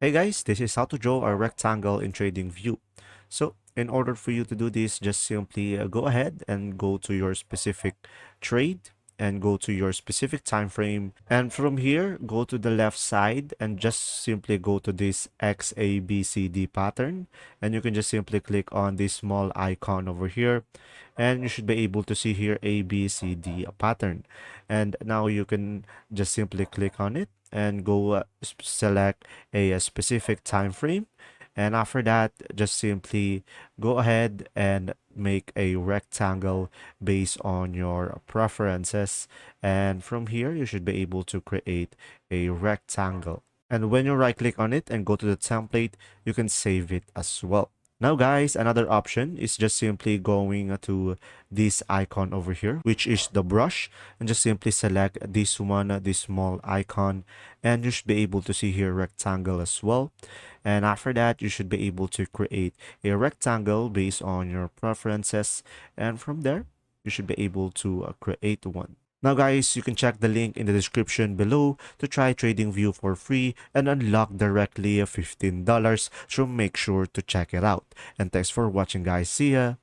Hey guys, this is how to draw a rectangle in Tradingview. So in order for you to do this, just simply go ahead and go to your specific trade and go to your specific time frame. And from here, go to the left side and just simply go to this XABCD pattern. And you can just simply click on this small icon over here. And you should be able to see here ABCD pattern. And now you can just simply click on it and go select a specific time frame, and after that just simply go ahead and make a rectangle based on your preferences, and from here you should be able to create a rectangle. And when you right click on it and go to the template, you can save it as well. Now guys, another option is just simply going to this icon over here, which is the brush, and just simply select this one, this small icon, and you should be able to see here rectangle as well. And after that, you should be able to create a rectangle based on your preferences, and from there, you should be able to create one. Now guys, you can check the link in the description below to try TradingView for free and unlock directly $15, so make sure to check it out. And thanks for watching guys, see ya!